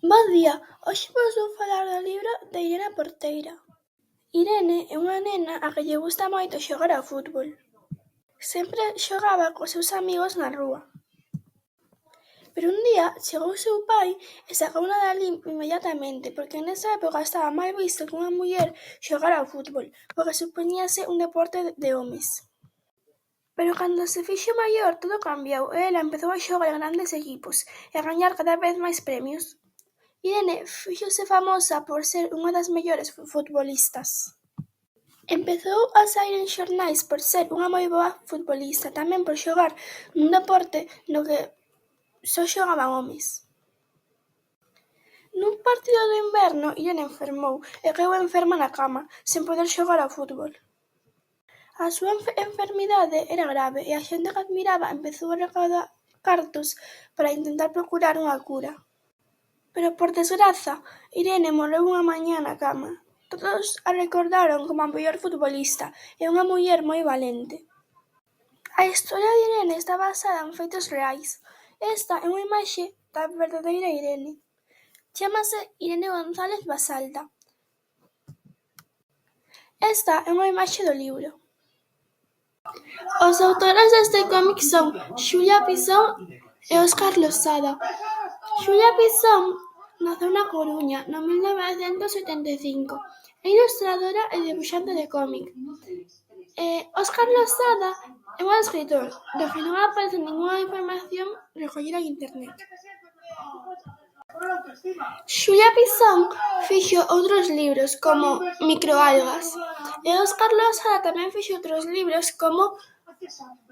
Bo día, hoxe vos vou falar do libro de Irene Porteira. Irene é unha nena a que lle gusta moito xogar ao fútbol. Sempre xogaba cos seus amigos na rúa. Pero un día chegou o seu pai e sacouna dali inmediatamente, porque nesa época estaba mal visto que unha muller xogara ao fútbol, porque supoñíase un deporte de homes. Pero cando se fixo maior todo cambiou e ela empezou a xogar en grandes equipos e a gañar cada vez máis premios. Irene fíxose famosa por ser unha das mellores futbolistas. Empezou a saír en xornais por ser unha moi boa futbolista, tamén por xogar nun deporte no que só xogaban homes. Nun partido do inverno, Irene enfermou e caeu enferma na cama, sen poder xogar ao fútbol. A súa enfermidade era grave e a xente que admiraba empezou a recaudar cartos para intentar procurar unha cura. Pero, por desgraza, Irene morreu unha mañá na cama. Todos a recordaron como a mellor futbolista e unha muller moi valente. A historia de Irene está basada en feitos reais. Esta é unha imaxe da verdadeira Irene. Chámase Irene González Basalda. Esta é unha imaxe do libro. Os autores deste cómic son Xulia Pisón e Óscar Losada. Xulia Pisón naceu na Coruña no 1985. É ilustradora e debuxante de cómic. Óscar Losada é un escritor do que non aparece ningunha información recollida en internet. Xulia Pisón fixo outros libros como Microalgas e Óscar Losada tamén fixo outros libros como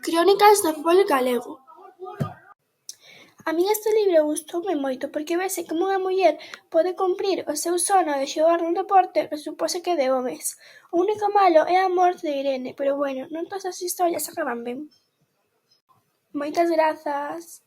Crónicas do fútbol galego. A min este libro gustoume moito porque vese como unha muller pode cumprir o seu sono de xogar nun deporte que supose que é de homes. O único malo é a morte de Irene, pero bueno, non todas as historias acaban ben. Moitas grazas.